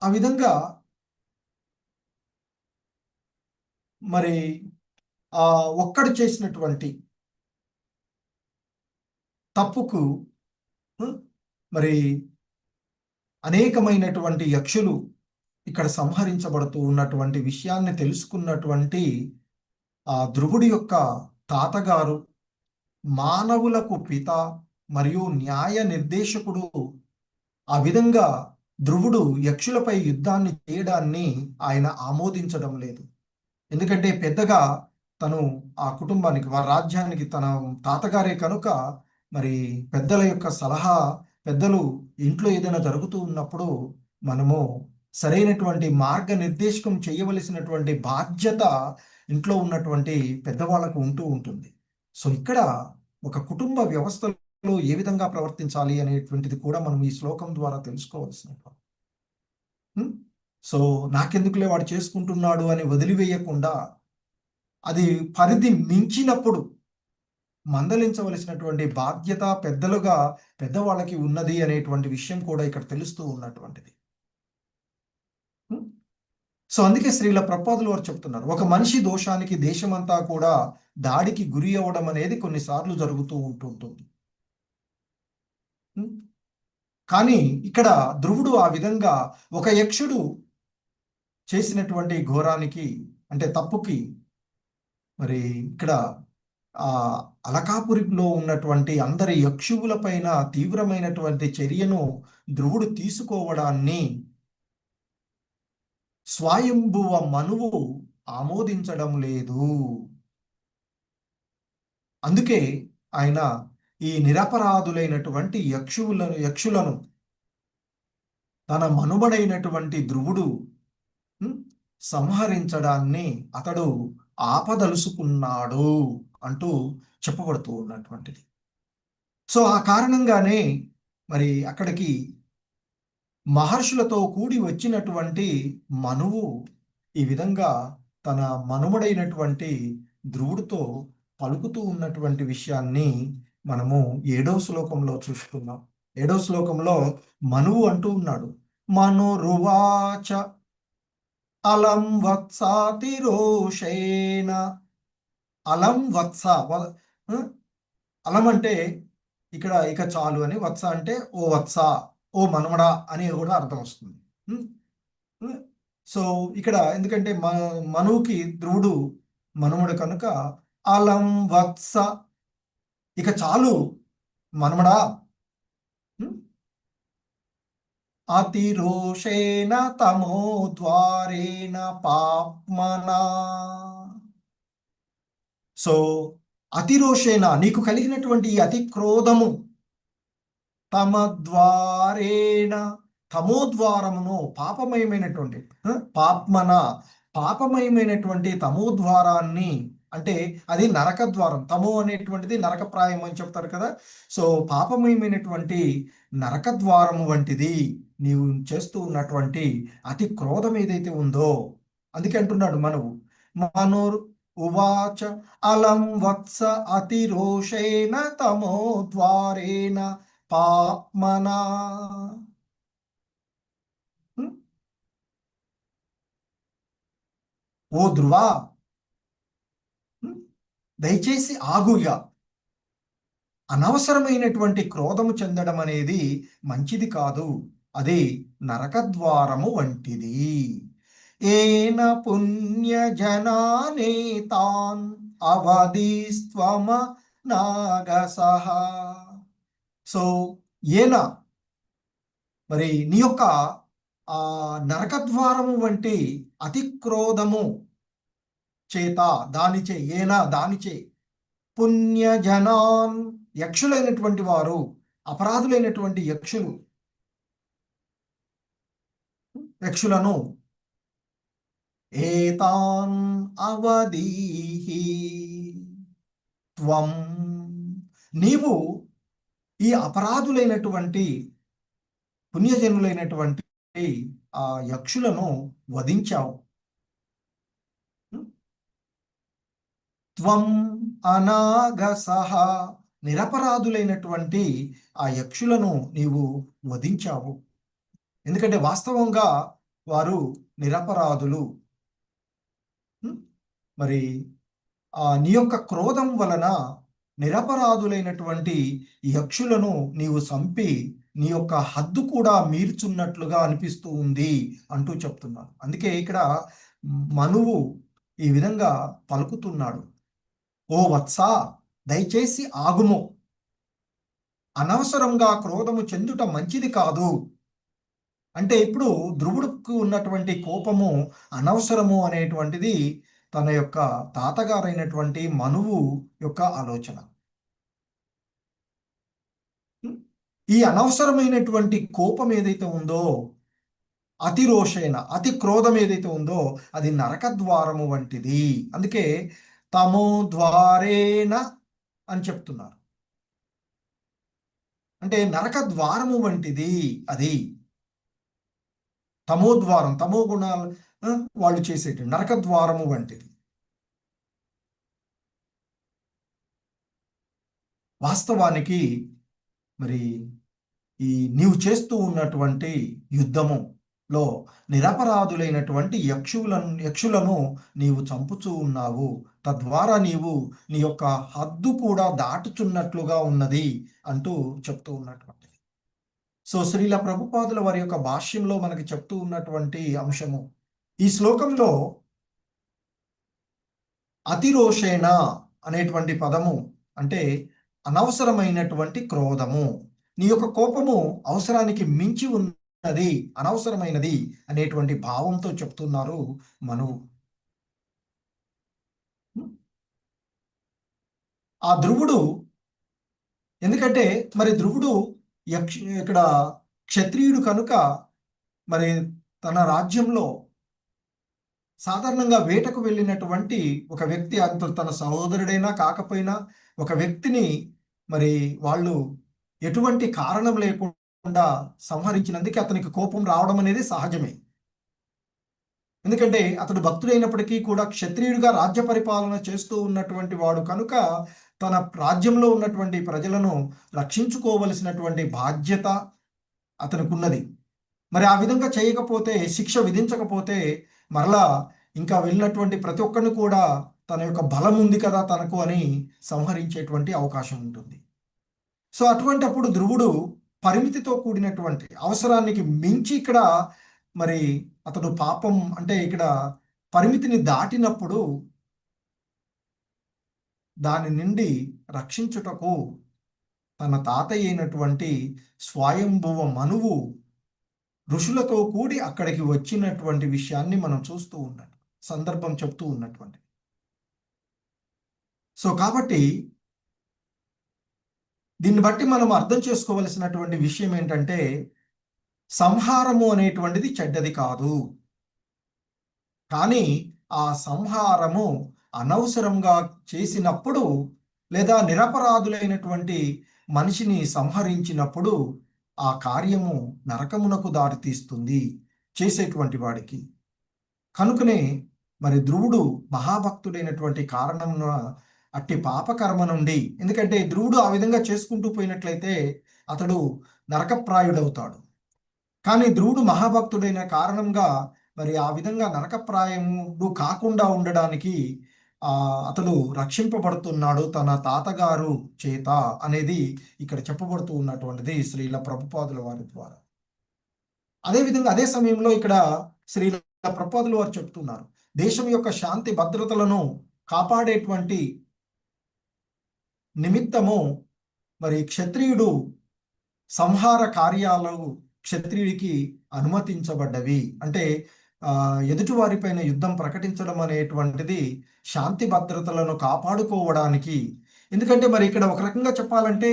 ఆ విధంగా మరి ఒక్కడు చేసినటువంటి తప్పుకు మరి అనేకమైనటువంటి యక్షులు ఇక్కడ సంహరించబడుతూ ఉన్నటువంటి విషయాన్ని తెలుసుకున్నటువంటి ఆ ధ్రువుడి యొక్క తాతగారు, మానవులకు పిత మరియు న్యాయ నిర్దేశకుడు, ఆ విధంగా ధ్రువుడు యక్షులపై యుద్ధాన్ని చేయడాన్ని ఆయన ఆమోదించడం లేదు. ఎందుకంటే పెద్దగా తను ఆ కుటుంబానికి, వారి రాజ్యానికి తన తాతగారే కనుక మరి పెద్దల యొక్క సలహా, పెద్దలు ఇంట్లో ఏదైనా జరుగుతూ ఉన్నప్పుడు మనము సరైనటువంటి మార్గనిర్దేశకం చేయవలసినటువంటి బాధ్యత ఇంట్లో ఉన్నటువంటి పెద్దవాళ్లకు ఉంటూ ఉంటుంది. సో ఇక్కడ ఒక కుటుంబ వ్యవస్థలో ఏ విధంగా ప్రవర్తించాలి అనేటువంటిది కూడా మనం ఈ శ్లోకం ద్వారా తెలుసుకోవాల్సిన. సో నాకెందుకులే వాడు చేసుకుంటున్నాడు అని వదిలివేయకుండా అది పరిధి మించినప్పుడు మందలించవలసినటువంటి బాధ్యత పెద్దవాళ్ళకి ఉన్నది అనేటువంటి విషయం కూడా ఇక్కడ తెలుస్తూ ఉన్నటువంటిది. సో అందుకే శ్రీల ప్రభుపాదులు వారు చెప్తున్నారు, ఒక మనిషి దోషానికి దేశమంతా కూడా దాడికి గురి అవ్వడం అనేది కొన్నిసార్లు జరుగుతూ ఉంటుంటుంది. కానీ ఇక్కడ ధ్రువుడు ఆ విధంగా ఒక యక్షుడు చేసినటువంటి ఘోరానికి అంటే తప్పుకి మరి ఇక్కడ ఆ అలకాపురిలో ఉన్నటువంటి అందరి యక్షువుల పైన తీవ్రమైనటువంటి చర్యను ధ్రువుడు తీసుకోవడాన్ని స్వయంభువ మనువు ఆమోదించడం లేదు. అందుకే ఆయన ఈ నిరపరాధులైనటువంటి యక్షులను తన మనుమడైనటువంటి ధ్రువుడు సంహరించడాన్ని అతడు ఆపదలుసుకున్నాడు అంటూ చెప్పబడుతూ ఉన్నటువంటిది. సో ఆ కారణంగానే మరి అక్కడికి మహర్షులతో కూడి వచ్చినటువంటి మనువు ఈ విధంగా తన మనుమడైనటువంటి ధ్రువుడితో పలుకుతూ ఉన్నటువంటి విషయాన్ని మనము 7వ శ్లోకంలో చూసుకున్నాం. 7వ శ్లోకంలో మనువు అంటూ ఉన్నాడు, మనురువాచ అలం వత్సాతిరోషేణ. అలం వత్స, అలం అంటే ఇక్కడ ఇక చాలు అని, వత్స అంటే ఓ వత్స, ఓ మనుమడా అని కూడా అర్థం వస్తుంది. సో ఇక్కడ ఎందుకంటే మనువుకి ధ్రువుడు మనుమడు కనుక అలం వత్స, ఇక చాలు మనుమడా, అతిరోషేణ తమోద్వారేణ పాప్మనా. సో అతిరోషేణ, నీకు కలిగినటువంటి ఈ అతి క్రోధము, తమద్వారేణ, తమోద్వారమును పాపమయమైనటువంటి పాపమయమైనటువంటి తమోద్వారాన్ని, అంటే అది నరక ద్వారం. తమో అనేటువంటిది నరకప్రాయం అని చెప్తారు కదా. సో పాపమయమైనటువంటి నరక ద్వారము వంటిది నీవు చేస్తూ ఉన్నటువంటి అతి క్రోధం ఏదైతే ఉందో, అందుకే అంటున్నాడు మనోరు ఉవాచ అలం వత్స అతిరోషేణ తమోద్వారేణ పాప్మనా. ఓ ధ్రువా, దయచేసి ఆగుగా. అనవసరమైనటువంటి క్రోధము చెందడం అనేది మంచిది కాదు, అది నరకద్వారము వంటిది. ఏన పుణ్యజనానేతాన్ అవధిస్త్వమ నాగసహ. సో ఏన, మరి నీ యొక్క నరకద్వారము వంటి అతి క్రోధము చేత, దానిచే, దానిచే పుణ్యజనాన్, యక్షులైనటువంటి వారు, అపరాధులైనటువంటి యక్షులను ఏతాన్ అవధీహి త్వం, నీవు ఈ అపరాధులైనటువంటి పుణ్యజనులైనటువంటి ఆ యక్షులను వధించావు. త్వం అనాగసహ, నిరపరాధులైనటువంటి ఆ యక్షులను నీవు వధించావు. ఎందుకంటే వాస్తవంగా వారు నిరపరాధులు. మరి నీ యొక్క క్రోధం వలన నిరపరాధులైనటువంటి యక్షులను నీవు చంపి నీ యొక్క హద్దు కూడా మీర్చున్నట్లుగా అనిపిస్తూ ఉంది అంటూ చెప్తున్నాడు. అందుకే ఇక్కడ మనువు ఈ విధంగా పలుకుతున్నాడు, ఓ వత్స, దయచేసి ఆగుము, అనవసరంగా క్రోధము చెందుట మంచిది కాదు. అంటే ఇప్పుడు ధ్రువుడికి ఉన్నటువంటి కోపము అనవసరము అనేటువంటిది తన యొక్క తాతగారైనటువంటి మనువు యొక్క ఆలోచన. ఈ అనవసరమైనటువంటి కోపం ఏదైతే ఉందో, అతిరోషైన, అతి క్రోధం ఏదైతే ఉందో, అది నరకద్వారము వంటిది. అందుకే తమో ద్వారేణ అని చెప్తున్నారు. అంటే నరక ద్వారము వంటిది అది. తమోద్వారం, తమో గుణాలు వాళ్ళు చేసేటి నరకద్వారము వంటిది. వాస్తవానికి మరి ఈ నీవు చేస్తూ ఉన్నటువంటి యుద్ధములో నిరపరాధులైనటువంటి యక్షులను నీవు చంపుతూ ఉన్నావు. తద్వారా నీవు నీ యొక్క హద్దు కూడా దాటుచున్నట్లుగా ఉన్నది అంటూ చెప్తూ ఉన్నటువంటిది. సో శ్రీల ప్రభుపాదుల వారి యొక్క భాష్యంలో మనకి చెప్తూ ఉన్నటువంటి అంశము ఈ శ్లోకంలో అతిరోషేణ అనేటువంటి పదము అంటే అనవసరమైనటువంటి క్రోధము. నీ యొక్క కోపము అవసరానికి మించి ఉన్నది, అనవసరమైనది అనేటువంటి భావంతో చెప్తున్నారు మనువు. ఆ ధ్రువుడు, ఎందుకంటే మరి ధ్రువుడు ఇక్కడ క్షత్రియుడు కనుక మరి తన రాజ్యంలో సాధారణంగా వేటకు వెళ్ళినటువంటి ఒక వ్యక్తి, అంత తన సహోదరుడైనా కాకపోయినా ఒక వ్యక్తిని మరి వాళ్ళు ఎటువంటి కారణం లేకుండా సంహరించినందుకు అతనికి కోపం రావడం అనేది సహజమే. ఎందుకంటే అతడు భక్తుడైనప్పటికీ కూడా క్షత్రియుడిగా రాజ్య పరిపాలన చేస్తూ ఉన్నటువంటి వాడు కనుక తన రాజ్యంలో ఉన్నటువంటి ప్రజలను రక్షించుకోవలసినటువంటి బాధ్యత అతనికి ఉన్నది. మరి ఆ విధంగా చేయకపోతే, శిక్ష విధించకపోతే మరలా ఇంకా వెళ్ళినటువంటి ప్రతి ఒక్కరిని కూడా తన యొక్క బలం ఉంది కదా తనకు అని సంహరించేటువంటి అవకాశం ఉంటుంది. సో అటువంటి అప్పుడు ధ్రువుడు పరిమితితో కూడినటువంటి అవసరానికి మించి ఇక్కడ మరి అతడు పాపం అంటే ఇక్కడ పరిమితిని దాటినప్పుడు దాని నుండి రక్షించుటకు తన తాతయ్య అయినటువంటి స్వయంభువ మనువు ఋషులతో కూడి అక్కడికి వచ్చినటువంటి విషయాన్ని మనం చూస్తూ ఉన్నాం, సందర్భం చెప్తూ ఉన్నటువంటి. సో కాబట్టి దీన్ని బట్టి మనం అర్థం చేసుకోవలసినటువంటి విషయం ఏంటంటే సంహారము అనేటువంటిది చెడ్డది కాదు, కానీ ఆ సంహారము అనవసరంగా చేసినప్పుడు లేదా నిరపరాధులైనటువంటి మనిషిని సంహరించినప్పుడు ఆ కార్యము నరకమునకు దారితీస్తుంది చేసేటువంటి వాడికి. కనుకనే మరి ధ్రువుడు మహాభక్తుడైనటువంటి కారణమున అట్టి పాపకర్మ నుండి, ఎందుకంటే ధ్రువుడు ఆ విధంగా చేసుకుంటూ పోయినట్లయితే అతడు నరకప్రాయుడవుతాడు. కానీ ధ్రువుడు మహాభక్తుడైన కారణంగా మరి ఆ విధంగా నరకప్రాయముడు కాకుండా ఉండడానికి అతడు రక్షింపబడుతున్నాడు తన తాతగారు చేత అనేది ఇక్కడ చెప్పబడుతూ ఉన్నటువంటిది శ్రీల ప్రభుపాదుల వారి ద్వారా. అదేవిధంగా అదే సమయంలో ఇక్కడ శ్రీల ప్రభుపాదుల వారు చెప్తున్నారు, దేశం యొక్క శాంతి భద్రతలను కాపాడేటువంటి నిమిత్తము మరి క్షత్రియుడు సంహార కార్యాలు క్షత్రియుడికి అనుమతించబడ్డవి. అంటే ఎదుటివారిపైన యుద్ధం ప్రకటించడం అనేటువంటిది శాంతి భద్రతలను కాపాడుకోవడానికి. ఎందుకంటే మరి ఇక్కడ ఒక రకంగా చెప్పాలంటే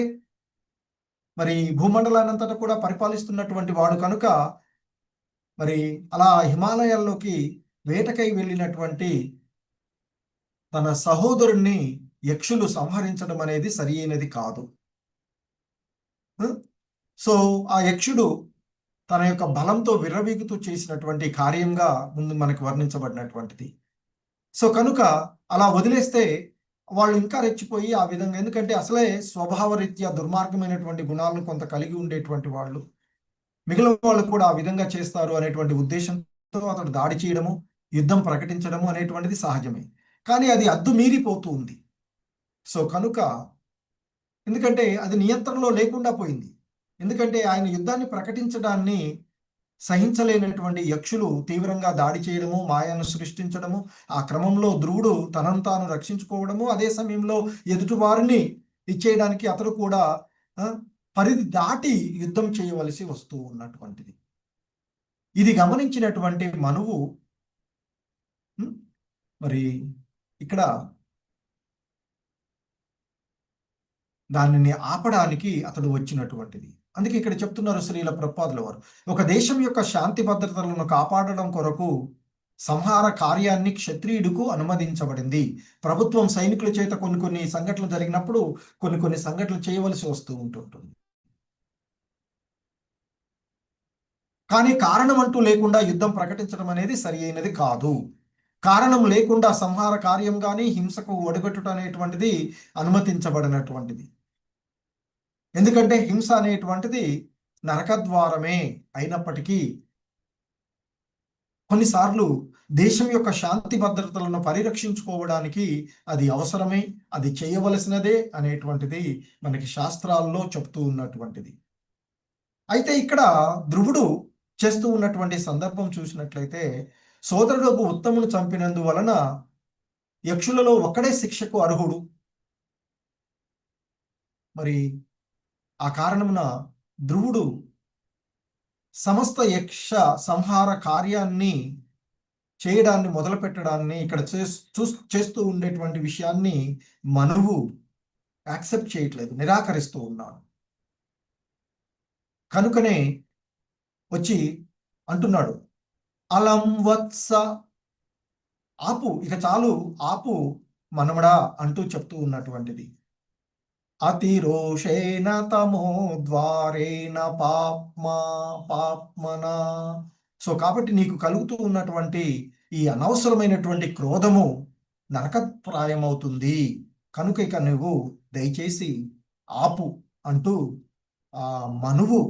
మరి భూమండలానంతటా కూడా పరిపాలిస్తున్నటువంటి వాడు కనుక మరి అలా హిమాలయాల్లోకి వేటకై వెళ్ళినటువంటి తన సహోదరుణ్ణి యక్షులు సంహరించడం అనేది సరి అయినది కాదు. సో ఆ యక్షుడు తన యొక్క బలంతో విర్రవీగుతూ చేసినటువంటి కార్యంగా ముందు మనకు వర్ణించబడినటువంటిది. సో కనుక అలా వదిలేస్తే వాళ్ళు ఇంకా రెచ్చిపోయి ఆ విధంగా, ఎందుకంటే అసలే స్వభావరీత్యా దుర్మార్గమైనటువంటి గుణాలను కొంత కలిగి ఉండేటువంటి వాళ్ళు మిగిలిన వాళ్ళు కూడా ఆ విధంగా చేస్తారు అనేటువంటి ఉద్దేశంతో అతడు దాడి చేయడము, యుద్ధం ప్రకటించడము అనేటువంటిది సహజమే. కానీ అది అద్దు మీరిపోతూ ఉంది. సో కనుక ఎందుకంటే అది నియంత్రణలో లేకుండా పోయింది. ఎందుకంటే ఆయన యుద్ధాన్ని ప్రకటించడాన్ని సహించలేనటువంటి యక్షులు తీవ్రంగా దాడి చేయడము, మాయను సృష్టించడము, ఆ క్రమంలో ధ్రువుడు తనను తాను రక్షించుకోవడము, అదే సమయంలో ఎదుటి వారిని ఇచ్చేయడానికి అతడు కూడా పరిధి దాటి యుద్ధం చేయవలసి వస్తూ ఉన్నటువంటిది. ఇది గమనించినటువంటి మనువు మరి ఇక్కడ దానిని ఆపడానికి అతడు వచ్చినటువంటిది. అందుకే ఇక్కడ చెప్తున్నారు శ్రీల ప్రభుపాదుల వారు, ఒక దేశం యొక్క శాంతి భద్రతలను కాపాడడం కొరకు సంహార కార్యాన్ని క్షత్రియుడికు అనుమతించబడింది. ప్రభుత్వం సైనికుల చేత కొన్ని సంఘటనలు జరిగినప్పుడు కొన్ని సంఘటనలు చేయవలసి వస్తూ ఉంటుంటుంది. కానీ కారణం అంటూ లేకుండా యుద్ధం ప్రకటించడం అనేది సరి అయినది కాదు. కారణం లేకుండా సంహార కార్యం కానీ హింసకు ఒడిగట్టుట అనేటువంటిది అనుమతించబడినటువంటిది. ఎందుకంటే హింస అనేటువంటిది నరకద్వారమే అయినప్పటికీ కొన్నిసార్లు దేశం యొక్క శాంతి భద్రతలను పరిరక్షించుకోవడానికి అది అవసరమే, అది చేయవలసినదే అనేటువంటిది మనకి శాస్త్రాల్లో చెప్తూ ఉన్నటువంటిది. అయితే ఇక్కడ ధ్రువుడు చేస్తూ ఉన్నటువంటి సందర్భం చూసినట్లయితే సోదరుడు ఉత్తమును చంపినందువలన యక్షులలో ఒక్కడే శిక్షకు అర్హుడు. మరి ఆ కారణమున ధ్రువుడు సమస్త యక్ష సంహార కార్యాన్ని చేయడాన్ని మొదలు పెట్టడాన్ని ఇక్కడ చేస్తూ ఉండేటువంటి విషయాన్ని మనువు యాక్సెప్ట్ చేయట్లేదు, నిరాకరిస్తూ ఉన్నాడు. కనుకనే వచ్చి అంటున్నాడు, అలం వత్స, ఆపు, ఇక చాలు, ఆపు మనమడా అంటూ చెప్తూ ఉన్నటువంటిది. అతిరోషేణ తమోద్వారేణ పాప్మనా. సో కాబట్టి నీకు కలుగుతూ ఉన్నటువంటి ఈ అనవసరమైనటువంటి క్రోధము నరకప్రాయమవుతుంది, కనుక ఇక నువ్వు దయచేసి ఆపు అంటూ ఆ మనువు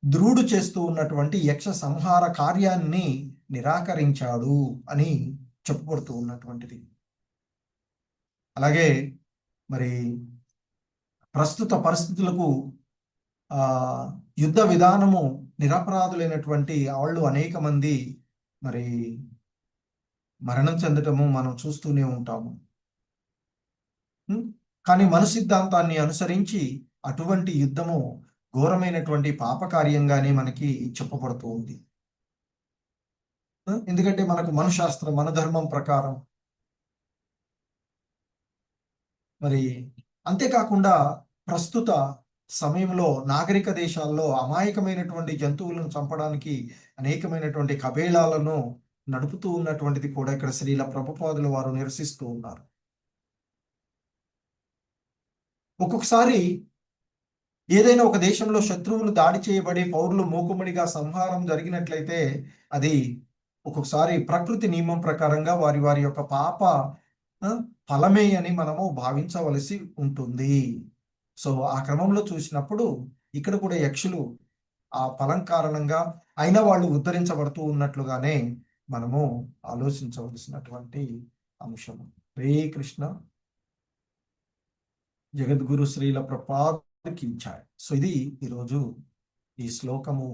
ధ్రువుడు చేస్తూ ఉన్నటువంటి యక్ష సంహార కార్యాన్ని నిరాకరించాడు అని చెప్పుబడుతూ ఉన్నటువంటిది. అలాగే మరి ప్రస్తుత పరిస్థితులకు యుద్ధ విధానము నిరపరాధులైనటువంటి వాళ్ళు అనేక మంది మరి మరణం చెందటము మనం చూస్తూనే ఉంటాము. కానీ మన సిద్ధాంతాన్ని అనుసరించి అటువంటి యుద్ధము ఘోరమైనటువంటి పాపకార్యంగానే మనకి చెప్పబడుతూ ఉంది. ఎందుకంటే మనకు మనుశాస్త్రం, మన ధర్మం ప్రకారం మరి అంతేకాకుండా ప్రస్తుత సమయంలో నాగరిక దేశాల్లో అమాయకమైనటువంటి జంతువులను చంపడానికి అనేకమైనటువంటి కబేళాలను నడుపుతూ ఉన్నటువంటిది కూడా ఇక్కడ శ్రీల ప్రభుపాదుల వారు నిరసిస్తూ ఉన్నారు. ఒక్కొక్కసారి ఏదైనా ఒక దేశంలో శత్రువులు దాడి చేయబడి పౌరులు మూకుమ్మడిగా సంహారం జరిగినట్లయితే అది ఒక్కొక్కసారి ప్రకృతి నియమం ప్రకారంగా వారి వారి యొక్క పాప ఫలమే అని మనము భావించవలసి ఉంటుంది. సో ఆ క్రమంలో చూసినప్పుడు ఇక్కడ కూడా యక్షులు ఆ ఫలం కారణంగా అయినా వాళ్ళు ఉద్ధరించబడుతూ ఉన్నట్లుగానే మనము ఆలోచించవలసినటువంటి అంశము. హరే కృష్ణ. జగద్గురు శ్రీల ప్రపాద్ కి జై. సో ఇది ఈరోజు ఈ శ్లోకము